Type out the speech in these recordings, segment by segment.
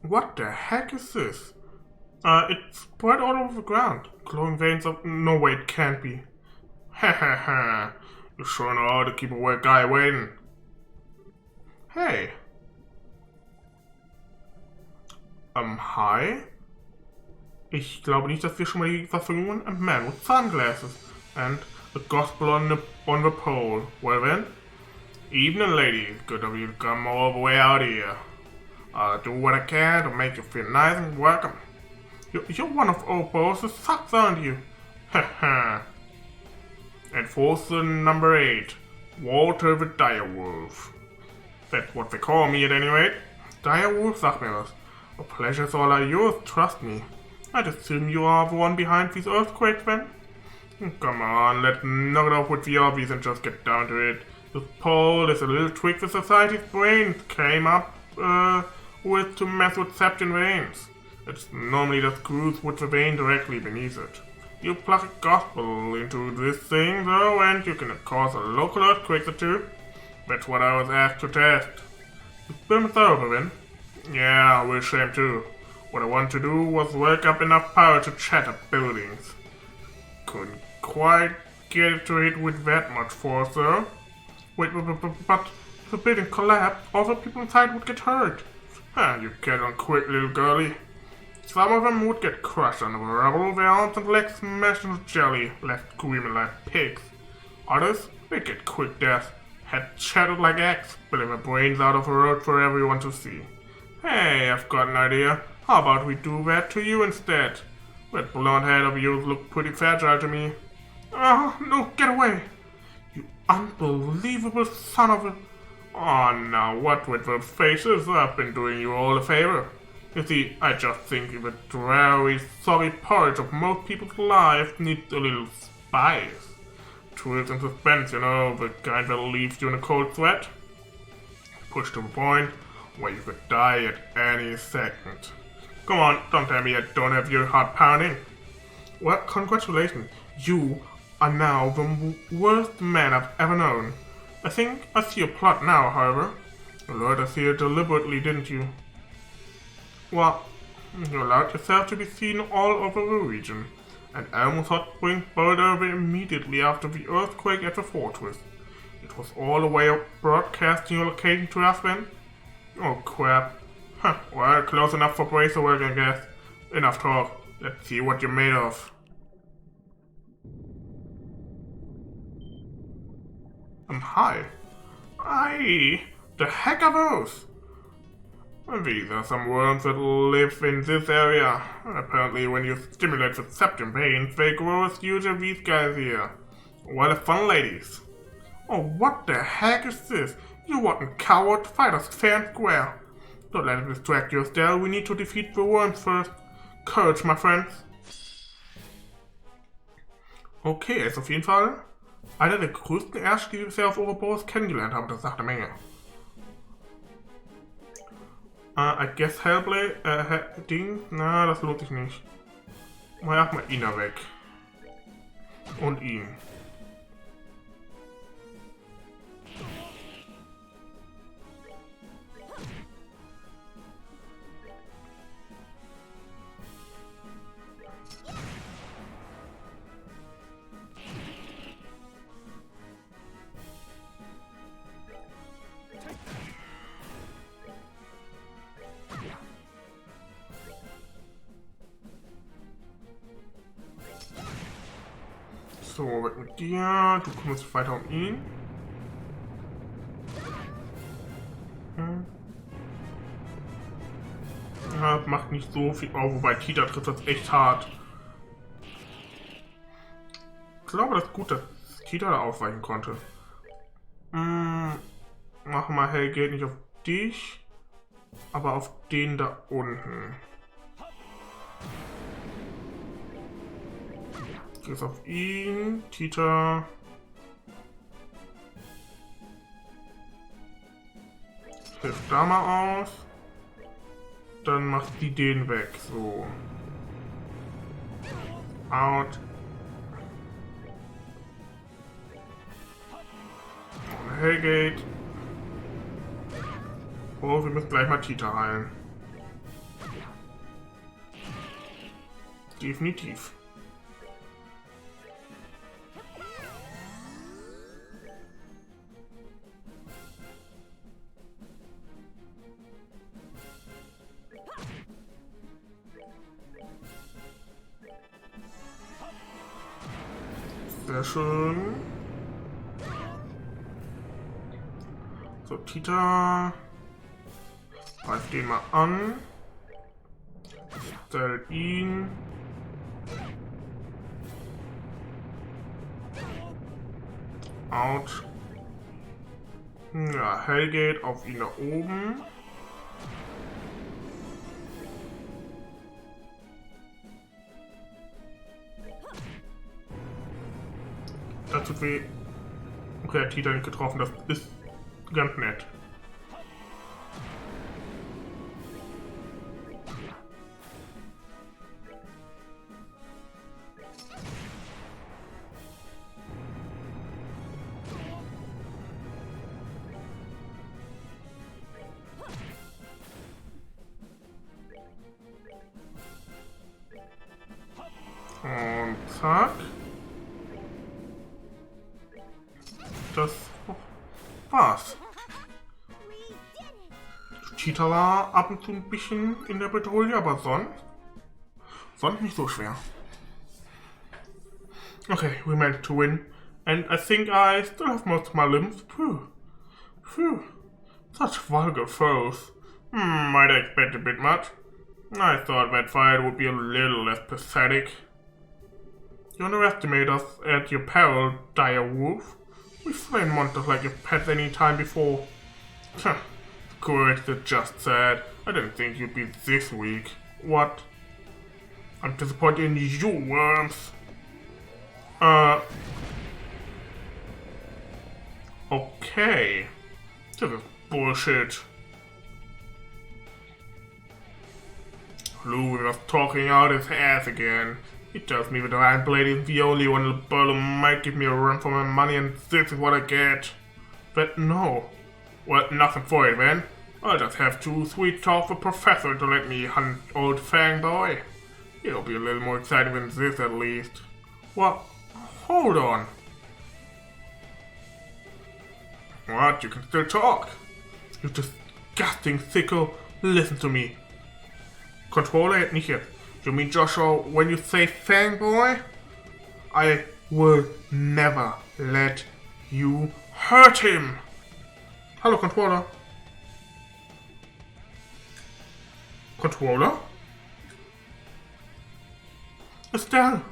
What the heck is this? It's spread all over the ground. Glowing veins of... No, wait, it can't be. Ha ha ha. You sure know how to keep a guy waiting. Hey. Hi? Ich glaube nicht, dass wir schon mal die Verfügung. A man with sunglasses and the gospel on the pole. Well then, evening ladies, good of you to come all the way out here. I'll do what I can to make you feel nice and welcome. You're one of old boss's sucks, aren't you? Haha. Enforcer number 8, Walter the Direwolf. That's what they call me at any rate. Direwolf, sag mir was. The pleasure's all are yours, trust me. I'd assume you are the one behind these earthquakes, then? Come on, let's knock it off with the obvious and just get down to it. This pole is a little trick the society's brains came up with to mess with septum veins. It's normally just screws with the vein directly beneath it. You plug a gospel into this thing though, and you can cause a local earthquake or two. That's what I was asked to test. You've been thorough, then? Yeah, we're ashamed too. What I want to do was work up enough power to shatter buildings. Couldn't quite get it to hit with that much force though. Wait, but if the building collapsed, all the people inside would get hurt. You get on quick, little girlie. Some of them would get crushed under the rubble, their arms and legs smashed into jelly, left screaming like pigs. Others, they'd get quick death, head shattered like eggs, spilling their brains out of the road for everyone to see. Hey, I've got an idea. How about we do that to you instead? That blonde head of yours looked pretty fragile to me. Oh, no, get away! You unbelievable son of a... Oh, now what with those faces? I've been doing you all a favor. You see, I just think the dreary, sorry porridge of most people's lives needs a little spice. Twist and suspense, you know, the kind that leaves you in a cold sweat. Push to the point where you could die at any second. Come on, don't tell me I don't have your heart pounding. Well, congratulations. You are now the worst man I've ever known. I think I see your plot now, however. You lured us here deliberately, didn't you? Well, you allowed yourself to be seen all over the region, and Elmo's hot springs boiled over immediately after the earthquake at the fortress. It was all a way of broadcasting your location to us then? Oh crap. Huh, well, close enough for bracer work, I guess. Enough talk. Let's see what you're made of. Hi. Aye, the heck are those? These are some worms that live in this area. Apparently when you stimulate the septum veins, they grow as huge as these guys here. What a fun ladies. Oh, what the heck is this? You rotten coward, fight us fair and square. Don't let it distract you, Estelle. We need to defeat the worms first. Courage, my friends. Okay, ist auf jeden Fall einer der größten Ärsche, die wir bisher auf Ouroboros kennengelernt haben. Das sagt eine Menge. I guess Hellblade, Ding, na, das lohnt sich nicht. Mach mal ihn da weg. Und ihn. So, weg mit dir. Du kommst weiter um ihn. Ja, macht nicht so viel. Oh, wobei Tita trifft das echt hart. Ich glaube, das ist gut, dass Tita da ausweichen konnte. Mach mal Hellgate nicht auf dich, aber auf den da unten. Gehst auf ihn, Tita. Hilft da mal aus. Dann macht die den weg. So. Out. Und Hellgate. Oh, wir müssen gleich mal Tita heilen. Definitiv. Sehr schön. So, Tita. Greif den mal an. Stell ihn. Out. Ja, Hell geht auf ihn da oben. Das tut weh. Okay, hat Tita nicht getroffen. Das ist ganz nett. Und zack. Das war's. Cheetah war ab und zu ein bisschen in der Bedrohung, aber sonst nicht so schwer. Okay, we managed to win. And I think I still have most of my limbs. Phew. Such vulgar foes. Might I expect a bit much? I thought that fight would be a little less pathetic. You underestimate us at your peril, Direwolf. We've slain monsters like your pets any time before. Courage, that just sad. I didn't think you'd be this weak. What? I'm disappointed in you, worms. Okay. This is bullshit. Flug was talking out his ass again. He tells me that the Iron Blade is the only one in the world who might give me a run for my money, and this is what I get. But no. Well, nothing for it, man. I'll just have to sweet talk the professor to let me hunt old Fang Boy. He'll be a little more exciting than this, at least. What? Hold on. What? You can still talk. You disgusting sicko. Listen to me. Controller, nicht jetzt. You mean, Joshua, when you say Fang Boy? I will never let you hurt him. Hello, Controller. Controller? Estelle,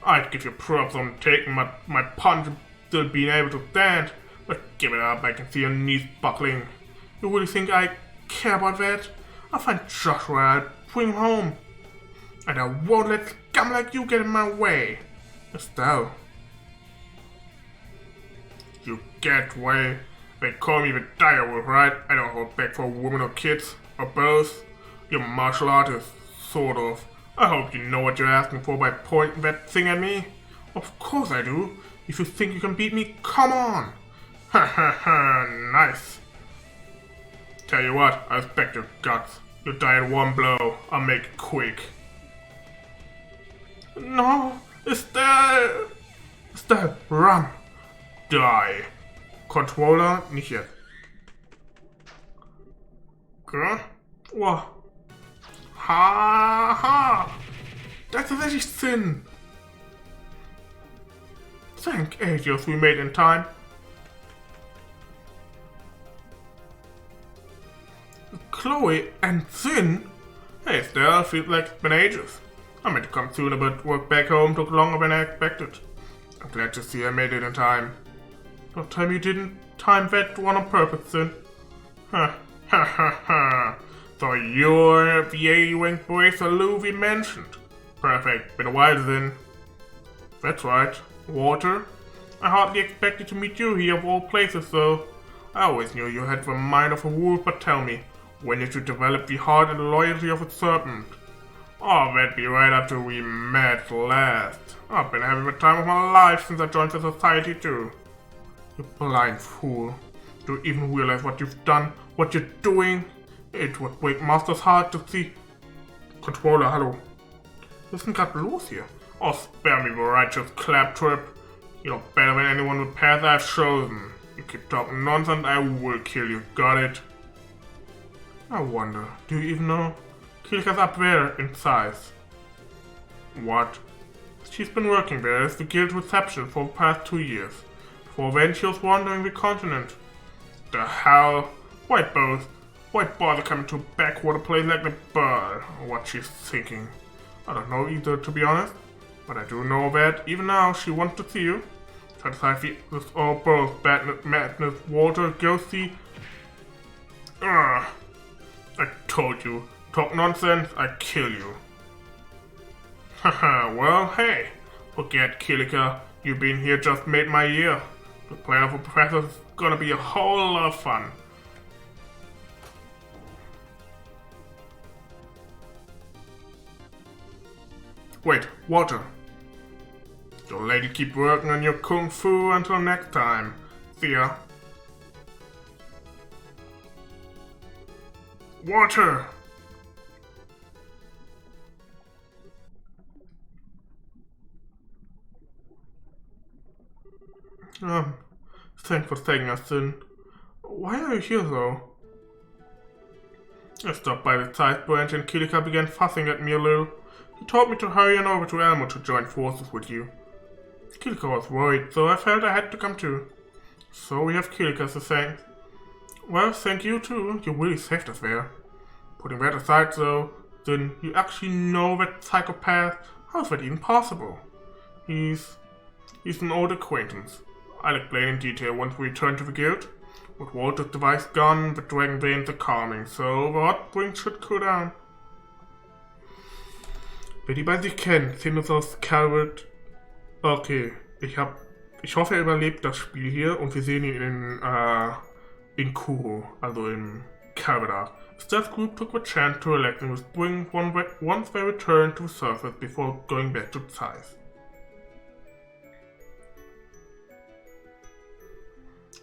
I'd give you props on taking my punch and still being able to stand, but give it up, I can see your knees buckling. You really think I care about that? I'll find Joshua, I'll bring him home. And I won't let scum like you get in my way. Estelle. You get way. They call me the Direwolf, right? I don't hold back for women or kids, or both. You're a martial artist, sort of. I hope you know what you're asking for by pointing that thing at me. Of course I do. If you think you can beat me, come on. Ha ha ha, nice. Tell you what, I respect your guts. You die in one blow. I'll make it quick. No, Estelle! Estelle, run! Die! Controller, nicht jetzt. Okay. Wow. Ha! Das ist tatsächlich Sinn. Thank angels we made in time. Chloe and Sin? Hey Estelle, feels like it's been ages. I meant to come sooner, but work back home took longer than I expected. I'm glad to see I made it in time. Don't tell me you didn't time that one on purpose, Sin. Ha ha ha ha. So you're the A-wing bracer Louie mentioned. Perfect. Been a while, Sin. That's right. Walter? I hardly expected to meet you here of all places, though. I always knew you had the mind of a wolf, but tell me, when did you develop the heart and loyalty of a serpent? Oh, that'd be right after we met last. I've been having the time of my life since I joined the society too. You blind fool. Do you even realize what you've done? What you're doing? It would break Master's heart to see... Controller, hello. Was ist denn gerade los hier? Oh, spare me the righteous claptrap. You're better than anyone with path I've chosen. You keep talking nonsense, I will kill you. Got it? I wonder, do you even know? Kilika's up there in size. What? She's been working there as the guild reception for the past 2 years. Before then she was wandering the continent. The hell? Why bother coming to a backwater place like the bird? Or what she's thinking. I don't know either, to be honest. But I do know that even now she wants to see you. Satisfied this all both badness, madness, water, ghosty. Ugh. I told you. Talk nonsense, I kill you. Haha, well, hey. Forget Kilika. You being here just made my year. The plan for professors is gonna be a whole lot of fun. Wait, water. Your lady keep working on your kung fu until next time. See ya. Water! Thanks for taking us in. Why are you here though? I stopped by the side branch and Kilika began fussing at me a little. He told me to hurry on over to Elmo to join forces with you. Kilika was worried, so I felt I had to come too. So we have Kilika to thank. Well, thank you too, you really saved us there. Putting that aside though, then you actually know that psychopath? How's that even possible? He's an old acquaintance. I'll explain in detail once we return to the guild. With Walter's device gone, the dragon veins are calming, so the hot springs should cool down. Wer die bei sich kennt, sind aus Calvert. Okay, ich hoffe, er überlebt das Spiel hier und wir sehen ihn in Kuro, also in Calvert. Steph's group took the chance to relax in the spring once they returned to the surface before going back to size.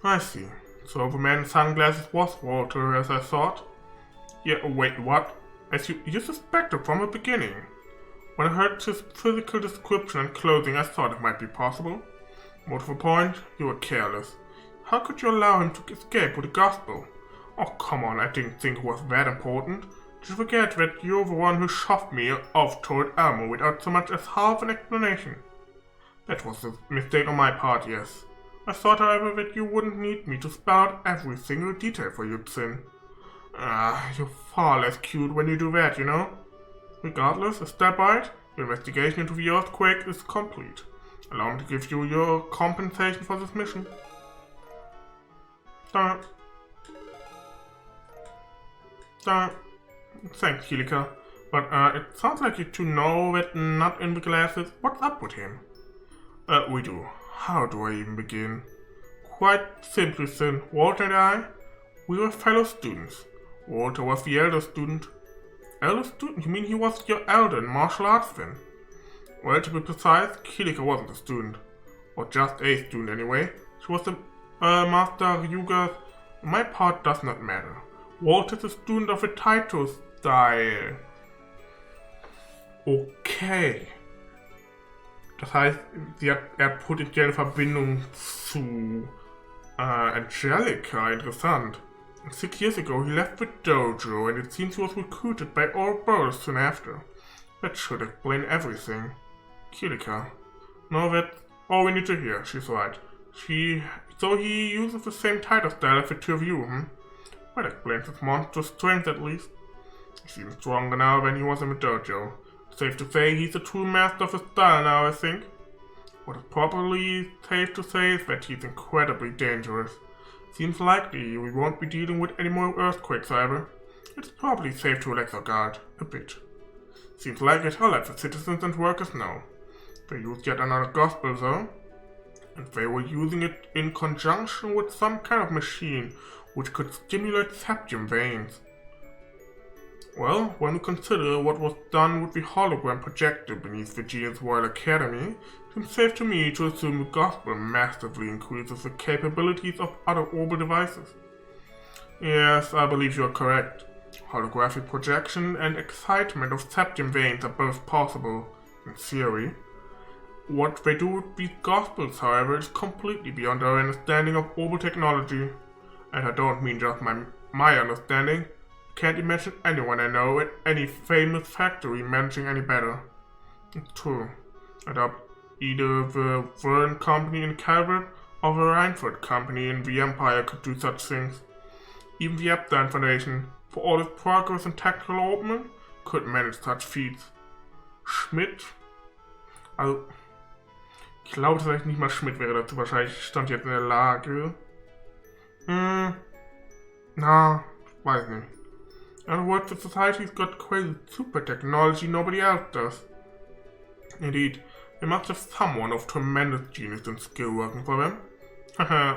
I see. So the man in sunglasses was Walter, as I thought. Yeah, wait, what? As you suspected from the beginning. When I heard his physical description and clothing, I thought it might be possible. More to the point, you were careless. How could you allow him to escape with the gospel? Oh, come on, I didn't think it was that important. Did you forget that you're the one who shoved me off toward Elmo without so much as half an explanation? That was a mistake on my part, yes. I thought, however, that you wouldn't need me to spell out every single detail for you, Sin. You're far less cute when you do that, you know? Regardless, a step right, your investigation into the earthquake is complete. Allow me to give you your compensation for this mission. Thanks, Kilika. But it sounds like you two know that nut in the glasses. What's up with him? We do. How do I even begin? Quite simply, Sin. Walter and I, we were fellow students. Walter was the elder student. Elder student? You mean he was your elder in martial arts then? Well, to be precise, Kilika wasn't a student. Or just a student anyway. She was the master Yuga's. My part does not matter. Walter's a student of the title style. Okay. Das heißt, er hat potenzielle Verbindung zu Angelica. Interessant. 6 years ago he left the dojo and it seems he was recruited by old brothers soon after. That should explain everything. Kilika. No, that's all we need to hear. She's right. So he uses the same title style as the two of you, That explains his monstrous strength at least. He seems stronger now than he was in the dojo. Safe to say he's a true master of his style now, I think. What is probably safe to say is that he's incredibly dangerous. Seems likely we won't be dealing with any more earthquakes, however. It's probably safe to relax our guard a bit. Seems like it, I'll let the citizens and workers know. They used yet another gospel, though. And they were using it in conjunction with some kind of machine which could stimulate septum veins. Well, when we consider what was done with the hologram projector beneath Virginia's Royal Academy, it seems safe to me to assume the gospel massively increases the capabilities of other orbital devices. Yes, I believe you are correct. Holographic projection and excitement of septum veins are both possible. in theory. What they do with these gospels, however, is completely beyond our understanding of orbital technology. And I don't mean just my understanding. I can't imagine anyone I know at any famous factory managing any better. It's true. I doubt either the Verne company in Calvert or the Reinford company in the Empire could do such things. Even the Epstein Foundation, for all its progress in tactical opening, could manage such feats. Schmidt? Also, ich glaube tatsächlich nicht mal Schmidt wäre dazu wahrscheinlich stand jetzt in der Lage. Na, weiß nicht. In other words, the society's got crazy super technology nobody else does. Indeed, they must have someone of tremendous genius and skill working for them.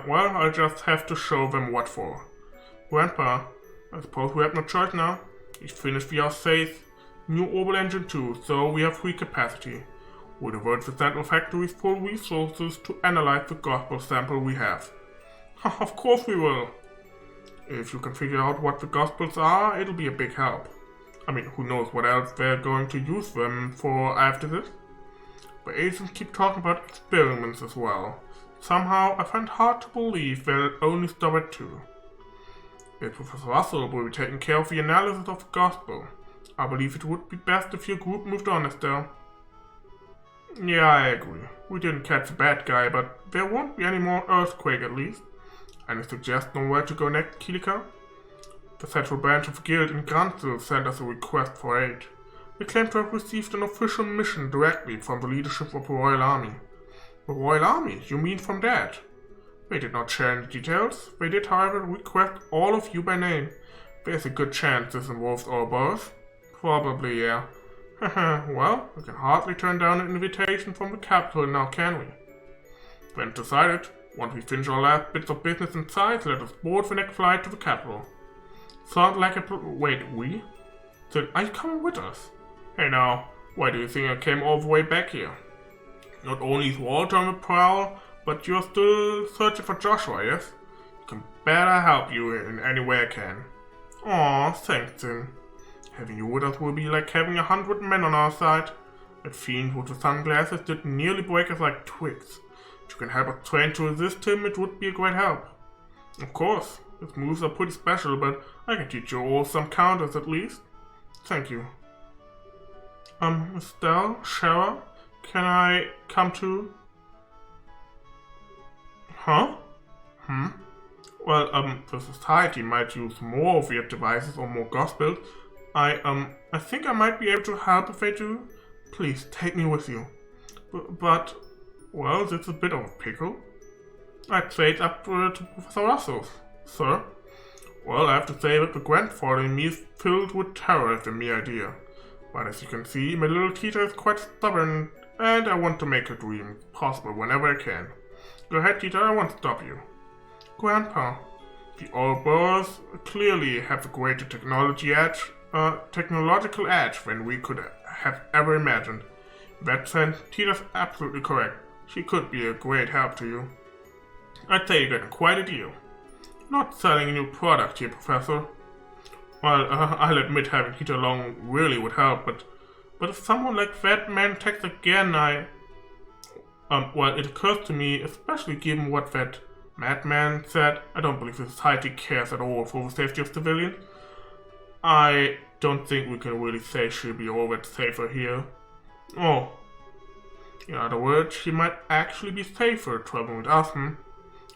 Well, I'll just have to show them what for. Grandpa, I suppose we have no choice now. We finished the safe new orbital engine too, so we have free capacity. We'll divert the central factory's full resources to analyze the gospel sample we have. Of course we will. If you can figure out what the gospels are, it'll be a big help. I mean, who knows what else they're going to use them for after this? The agents keep talking about experiments as well. Somehow, I find it hard to believe they'll only stop at 2. If Professor Russell will be taking care of the analysis of the gospel, I believe it would be best if your group moved on, Estelle. Yeah, I agree. We didn't catch the bad guy, but there won't be any more earthquake at least. Any suggestion on where to go next, Kilika? The central branch of the guild in Grund sent us a request for aid. They claim to have received an official mission directly from the leadership of the Royal Army. The Royal Army? You mean from that? They did not share any details. They did, however, request all of you by name. There's a good chance this involves our boss. Probably, yeah. Well, we can hardly turn down an invitation from the capital now, can we? Then decided, once we finish our last bits of business inside, let us board the next flight to the capital. Sounds like a wait, we? Then are you coming with us? Hey now, why do you think I came all the way back here? Not only is Walter on the prowl, but you're still searching for Joshua, yes? You can bet I help you in any way I can. Aw, thanks then. Having you with us will be like having 100 men on our side. That fiend with the sunglasses did nearly break us like twigs. If you can help us train to resist him, it would be a great help. Of course, his moves are pretty special, but I can teach you all some counters at least. Thank you. Estelle, Shara, can I come too? Huh? Well, the society might use more of your devices or more gospels. I think I might be able to help if they do. Please, take me with you. But, well, this is a bit of a pickle. I'd say it's up to Professor Russell, sir. Well, I have to say that the grandfather in me is filled with terror at the mere idea. But as you can see, my little teacher is quite stubborn, and I want to make her dream possible whenever I can. Go ahead, teacher, I won't stop you. Grandpa, the old boys clearly have a greater technological edge than we could have ever imagined. In that sense, Tita's absolutely correct. She could be a great help to you. I'd say you're getting quite a deal. Not selling a new product here, Professor. Well, I'll admit having Tita along really would help, but if someone like that man attacks again, well, it occurs to me, especially given what that madman said, I don't believe the society cares at all for the safety of civilians. I don't think we can really say she'll be all that safer here. Oh. In other words, she might actually be safer traveling with us,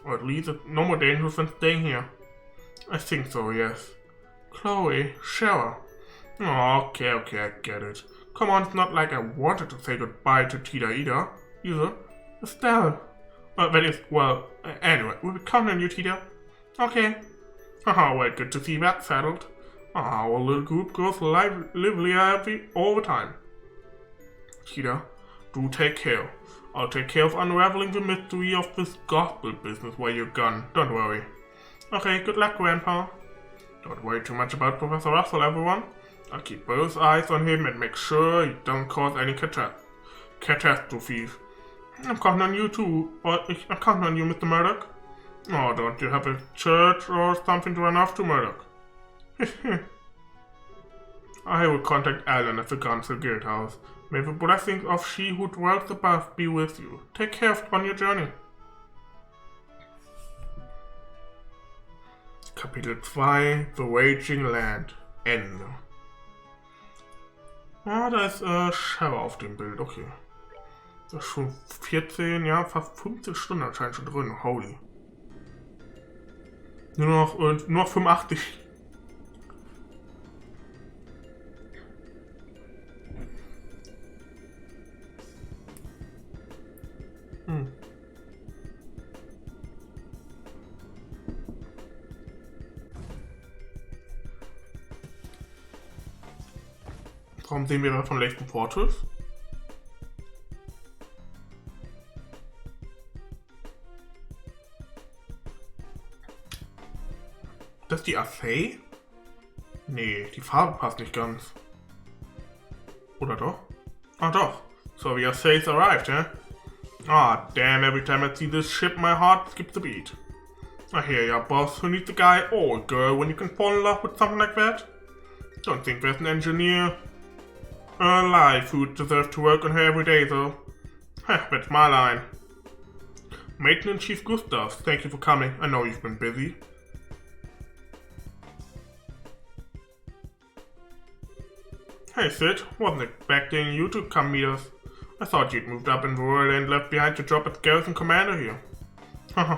or at least it's no more dangerous than staying here. I think so, yes. Chloe, Shara. Oh, okay, I get it. Come on, it's not like I wanted to say goodbye to Tita either. Estelle. That is, well, anyway, we'll be counting on you, Tita. Okay. Haha, well, good to see that settled. Our little group goes lively all the time. Tita, do take care. I'll take care of unraveling the mystery of this gospel business while you're gone. Don't worry. Okay, good luck, Grandpa. Don't worry too much about Professor Russell, everyone. I'll keep both eyes on him and make sure he doesn't cause any catastrophes. I'm counting on you too. I'm counting on you, Mr. Murdoch. Oh, don't you have a church or something to run off to, Murdoch? I will contact Alan at the Council Guild House. May the blessings of she who dwells above be with you. Take care on your journey. Kapitel 2, The Raging Land, Ende. Ah, da ist Shower auf dem Bild, okay. Das ist schon 14, ja, fast 15 Stunden anscheinend schon drin, holy. Nur noch 85. Warum sehen wir da von letzten Portals? Das ist die Assay? Nee, die Farbe passt nicht ganz. Oder doch? Ah doch. So the Assay's arrived, eh? Ah, damn, every time I see this ship my heart skips a beat. I hear ya, boss. Who needs a guy or a girl when you can fall in love with something like that? Don't think there's an engineer alive who deserves to work on her every day, though. Heh, that's my line. Maintenance Chief Gustav, thank you for coming. I know you've been busy. Hey Sid, wasn't expecting you to come meet us. I thought you'd moved up in the world and left behind your job as garrison commander here.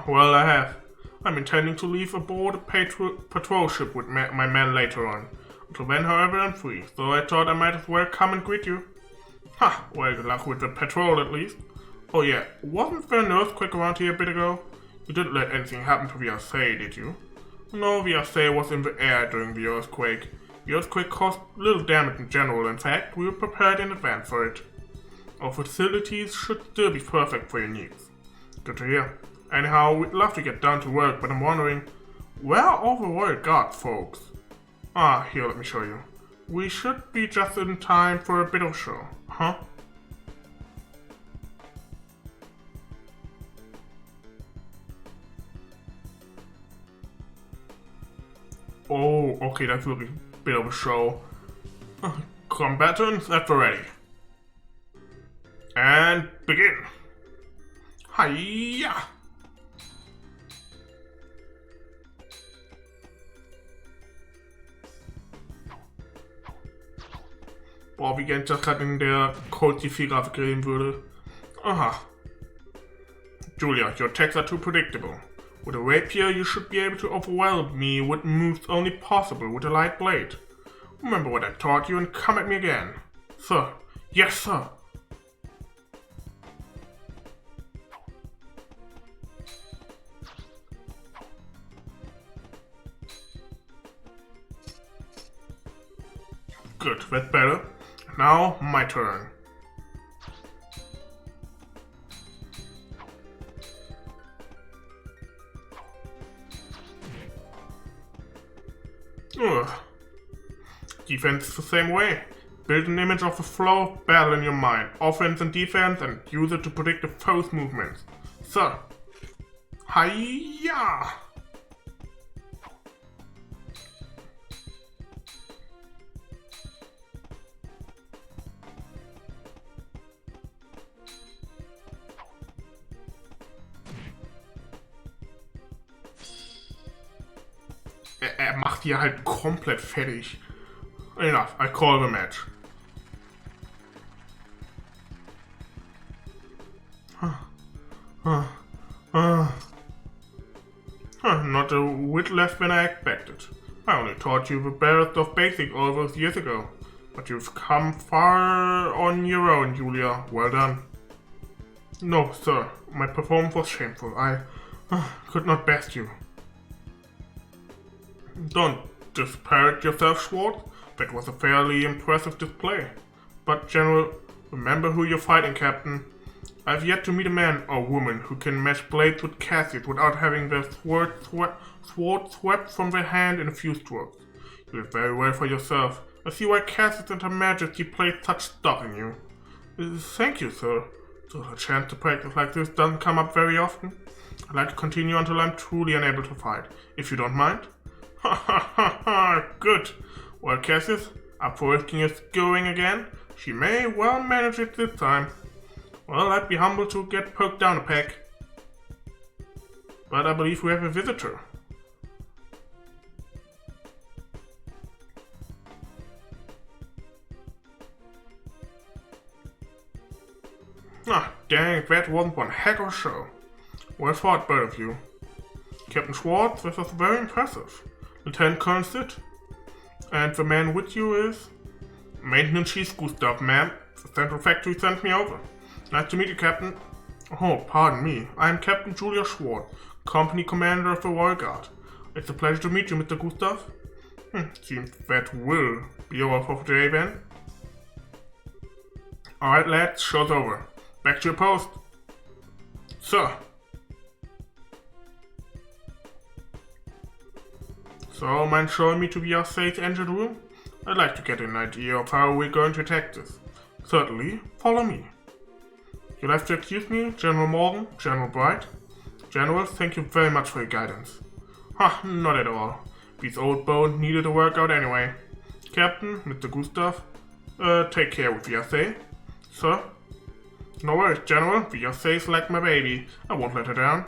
Well, I have. I'm intending to leave aboard a patrol ship with my men later on. Until then, however, I'm free, so I thought I might as well come and greet you. Ha! Well, good luck with the patrol at least. Oh yeah, wasn't there an earthquake around here a bit ago? You didn't let anything happen to the Assay, did you? No, the Assay was in the air during the earthquake. The earthquake caused little damage in general. In fact, we were prepared in advance for it. Our facilities should still be perfect for your needs. Good to hear. Anyhow, we'd love to get down to work, but I'm wondering, where are all the royal guards, folks? Ah, here, let me show you. We should be just in time for a bit of show, huh? Oh, okay, that's wirklich a bit of a show. Combatants at the ready. And begin. Hiya! Boah, wie gern ich das gerade in der Code CC-Grafik reden würde. Aha. Julia, your attacks are too predictable. With a rapier, you should be able to overwhelm me with moves only possible with a light blade. Remember what I taught you and come at me again. Sir. Yes, sir. Good, that's better. Now, my turn. Ugh. Defense is the same way. Build an image of the flow of battle in your mind, offense and defense, and use it to predict the foe's movements. So, hiya! Er macht die halt komplett fertig. Enough, I call the match. Not a whit less than I expected. I only taught you the barest of basics all those years ago. But you've come far on your own, Julia. Well done. No, sir. My performance was shameful. I could not best you. Don't disparage yourself, Schwartz. That was a fairly impressive display. But, General, remember who you're fighting, Captain. I've yet to meet a man or woman who can match blades with Cassius without having their sword swept from their hand in a few strokes. You did very well for yourself. I see why Cassius and Her Majesty placed such stock in you. Thank you, sir. So a chance to practice like this doesn't come up very often. I'd like to continue until I'm truly unable to fight, if you don't mind. Ha ha ha ha! Good. Well, Cassius, up for risking us going again? She may well manage it this time. Well, I'd be humbled to get poked down a peg. But I believe we have a visitor. Ah, dang, that wasn't one heck of a show. Well fought, both of you. Captain Schwartz, this was very impressive. Lieutenant Colonel Sid. And the man with you is... Maintenance Chief Gustav, ma'am. The Central Factory sent me over. Nice to meet you, Captain. Oh, pardon me. I am Captain Julia Schwartz, Company Commander of the Royal Guard. It's a pleasure to meet you, Mr. Gustav. Seems that will be all for today, then. Alright, lads, show's over. Back to your post. Sir. So, mind showing me to the VIII engine room? I'd like to get an idea of how we're going to attack this. Certainly, follow me. You'll have to excuse me, General Morgan, General Bright. Generals, thank you very much for your guidance. Ha, not at all. These old bones needed a workout anyway. Captain, Mr. Gustav, take care with VIII. Sir? No worries, General. VIII's like my baby. I won't let her down.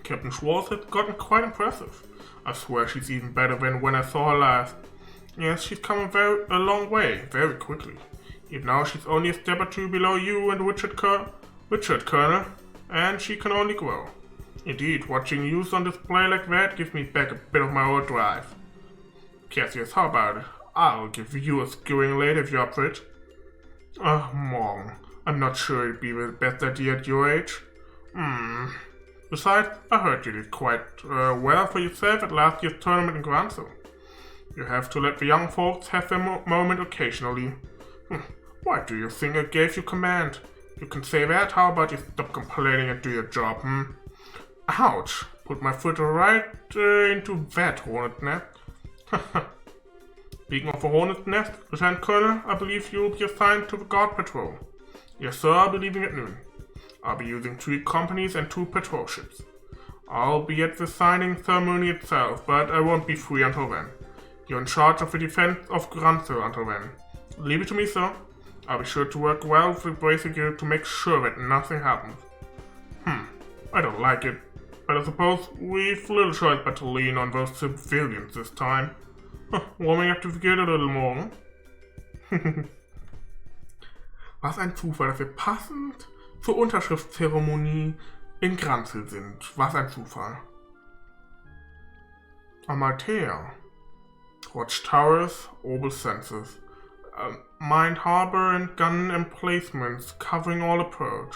Captain Schwartz has gotten quite impressive. I swear she's even better than when I saw her last. Yes, she's come a long way, very quickly. Yet now she's only a step or two below you and Richard, Colonel, and she can only grow. Indeed, watching you on display like that gives me back a bit of my old drive. Cassius, how about it? I'll give you a skewing later if you're up for it. Morgan, I'm not sure it'd be the best idea at your age. Besides, I heard you did quite well for yourself at last year's tournament in Grund. You have to let the young folks have their moment occasionally. Why do you think I gave you command? You can say that, how about you stop complaining and do your job, Ouch! Put my foot right into that hornet nest. Speaking of a hornet nest, Lieutenant Colonel, I believe you'll be assigned to the guard patrol. Yes sir, I'll be leaving at noon. I'll be using 3 companies and 2 patrol ships. I'll be at the signing ceremony itself, but I won't be free until then. You're in charge of the defense of Grund until then. Leave it to me, sir. I'll be sure to work well with the Bracer Guild to make sure that nothing happens. I don't like it, but I suppose we've little choice but to lean on those civilians this time. Warming up to the Guild a little more. Was ein Zufall, dass wir passend zur Unterschriftszeremonie in Grund sind. Was ein Zufall. Amalthea. Watchtowers, Obel Census. Mined harbor and gun emplacements covering all approach.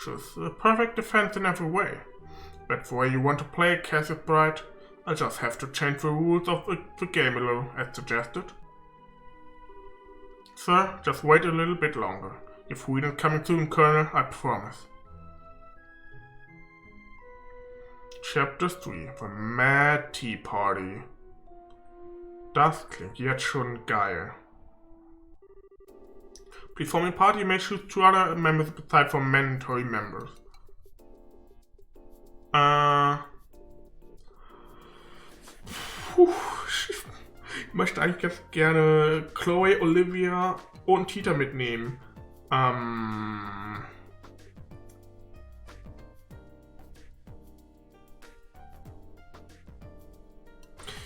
Just a perfect defense in every way. That's the way you want to play it, Cassius Bright. I'll just have to change the rules of the game a little, as suggested. Sir, just wait a little bit longer. Your freedom's coming soon, Colonel, I promise. Chapter 3, The Mad Tea Party. Das klingt jetzt schon geil. Please form a party, you may choose 2 other members aside from mandatory members. Ich möchte eigentlich ganz gerne Chloe, Olivia und Tita mitnehmen.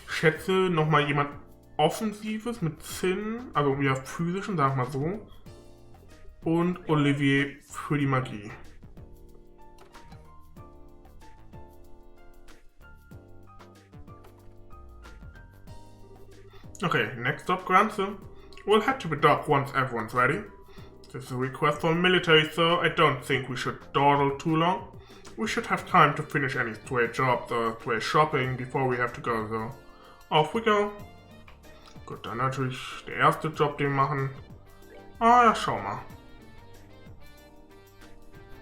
Ich schätze nochmal jemand Offensives mit Sinn, also ja physischen, sag mal so. Und Olivier für die Magie. Okay, next stop, Grund. We'll head to the dock once everyone's ready. This is a request from the military, so I don't think we should dawdle too long. We should have time to finish any stray jobs or stray shopping before we have to go, so off we go. Gut, dann natürlich der erste Job, den wir machen. Ja, schau mal.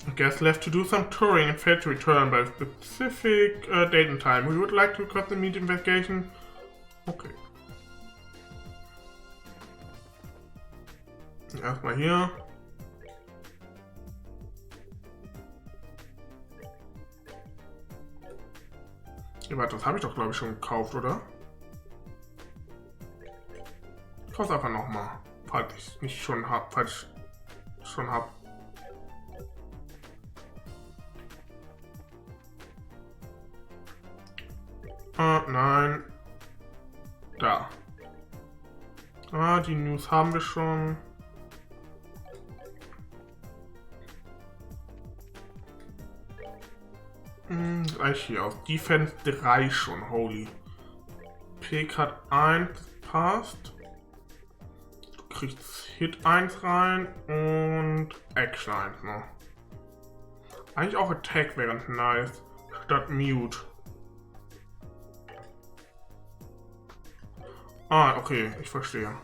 I guess left to do some touring and failed to return by a specific date and time. We would like to request a meat investigation. Okay. Erstmal hier. Ja, warte, das habe ich doch, glaube ich, schon gekauft, oder? Ich kaufe es einfach nochmal, falls ich es nicht schon habe, falls ich schon habe. Nein. Da. Die News haben wir schon. Gleich hier aus. Defense 3 schon, holy. P-Card 1 passt. Du kriegst Hit 1 rein und Action 1 noch. Eigentlich auch Attack wäre ganz nice. Statt Mute. Okay, ich verstehe.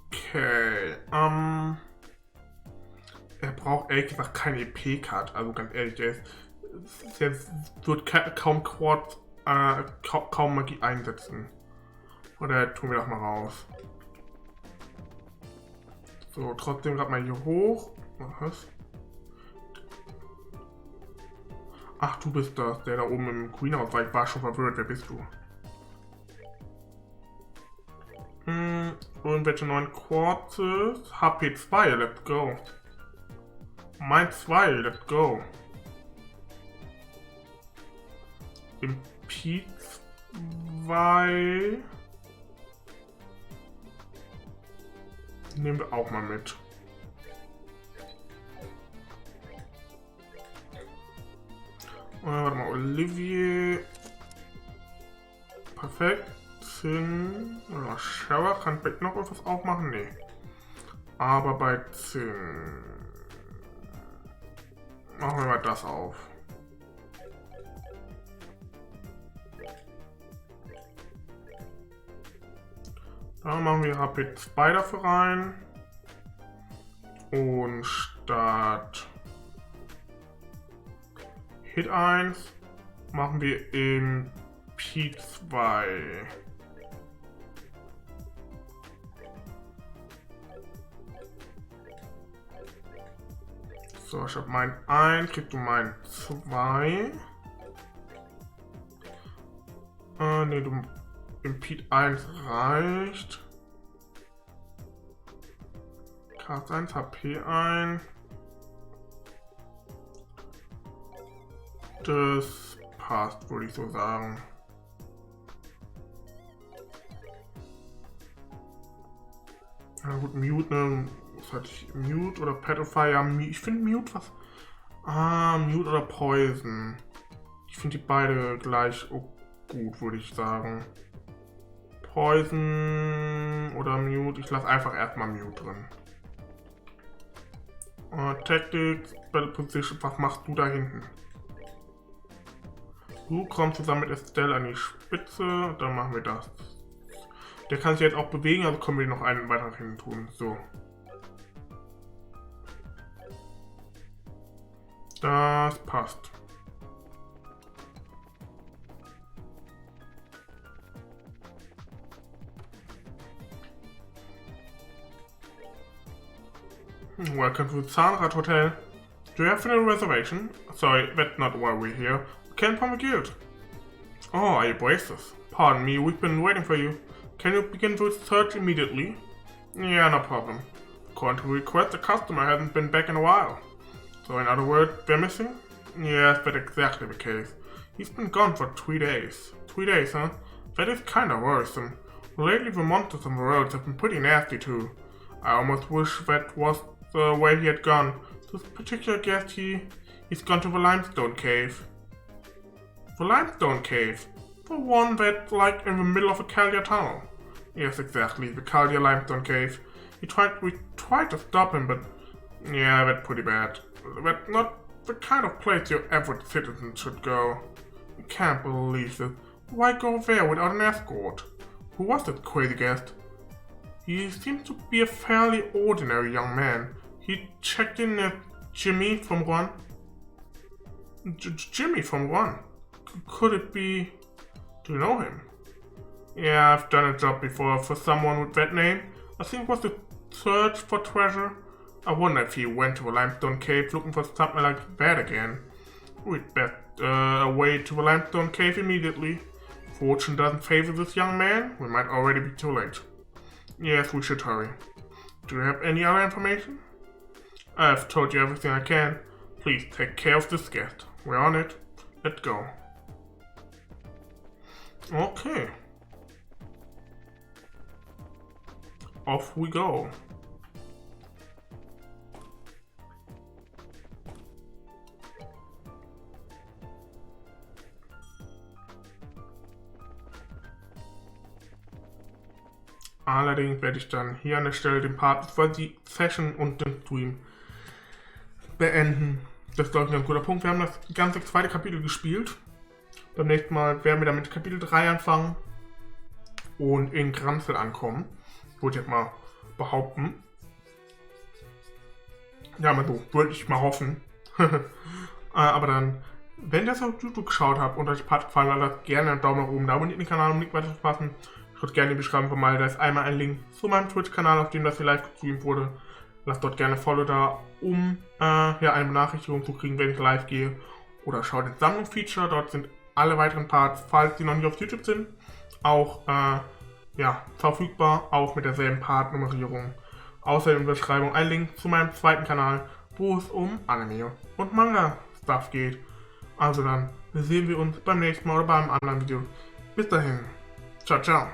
Okay, er braucht ehrlich gesagt keine EP-Card, also ganz ehrlich, der wird kaum Quad, kaum Magie einsetzen. Oder tun wir das mal raus. So, trotzdem gerade mal hier hoch. Was? Ach, du bist das, der da oben im Greenhouse war. Ich war schon verwirrt. Wer bist du? Irgendwelche neuen Quartz. HP 2, let's go. Mein 2, let's go. MP 2. Nehmen wir auch mal mit. Warte mal, Olivier. Perfekt. Zinn. Shower kann vielleicht noch etwas aufmachen? Nee. Aber bei Zinn. Machen wir mal das auf. Da machen wir HP 2 dafür rein. Und statt Hit 1 machen wir im P2. So, ich habe mein 1, kriegst du mein 2. Ne, du im P1 reicht. Cast 1, HP 1. Das passt, würde ich so sagen. Na gut, Mute, ne? Was hatte ich? Mute oder Petrify? Ja, ich finde Mute was. Mute oder Poison. Ich finde die beide gleich gut, würde ich sagen. Poison oder Mute. Ich lasse einfach erstmal Mute drin. Tactics, Battle Position, was machst du da hinten? Du kommst zusammen mit Estelle an die Spitze, dann machen wir das. Der kann sich jetzt auch bewegen, also können wir noch einen weiter hin tun. So. Das passt. Welcome to the Zahnrad Hotel. Do you have a reservation? Sorry, that's not why we're here. We came from the guild. Oh, are you braces? Pardon me, we've been waiting for you. Can you begin to search immediately? Yeah, no problem. According to request, the customer hasn't been back in a while. So in other words, they're missing? Yes, that's exactly the case. He's been gone for 3 days. 3 days, huh? That is kinda worrisome. Lately the monsters on the roads have been pretty nasty too. I almost wish that was the way he had gone. This particular guest, he's gone to the limestone cave. The limestone cave? The one that's like in the middle of a Caldia tunnel. Yes, exactly, the Caldia limestone cave. We tried to stop him, but yeah, that's pretty bad. That's not the kind of place your average citizen should go. I can't believe this. Why go there without an escort? Who was that crazy guest? He seems to be a fairly ordinary young man. He checked in at Jimmy from Run. Jimmy from Run? Could it be... Do you know him? Yeah, I've done a job before for someone with that name. I think it was the search for treasure? I wonder if he went to a limestone cave looking for something like that again. We'd best away to the limestone cave immediately. Fortune doesn't favor this young man. We might already be too late. Yes, we should hurry. Do you have any other information? I've told you everything I can. Please take care of this guest. We're on it. Let's go. Okay. Off we go. Allerdings werde ich dann hier an der Stelle den Part für die Session und den Stream beenden. Das ist, glaube ich, ein guter Punkt. Wir haben das ganze zweite Kapitel gespielt. Beim nächsten Mal werden wir dann mit Kapitel 3 anfangen und in Granzel ankommen. Würde ich jetzt mal behaupten. Ja, mal so, würde ich mal hoffen. Aber dann, wenn ihr das auf YouTube geschaut habt und euch der Part gefallen hat, lasst gerne einen Daumen nach oben da, abonniert den Kanal, um nicht weiter zu verpassen. Schaut gerne in die Beschreibung von mal, da ist einmal ein Link zu meinem Twitch-Kanal, auf dem das hier live gestreamt wurde. Lasst dort gerne Follow da, um eine Benachrichtigung zu kriegen, wenn ich live gehe. Oder schaut ins Sammlungsfeature, dort sind alle weiteren Parts, falls die noch nicht auf YouTube sind, auch verfügbar, auch mit derselben Part-Nummerierung. Außerdem in der Beschreibung ein Link zu meinem zweiten Kanal, wo es um Anime und Manga-Stuff geht. Also dann sehen wir uns beim nächsten Mal oder beim anderen Video. Bis dahin. Ciao, ciao.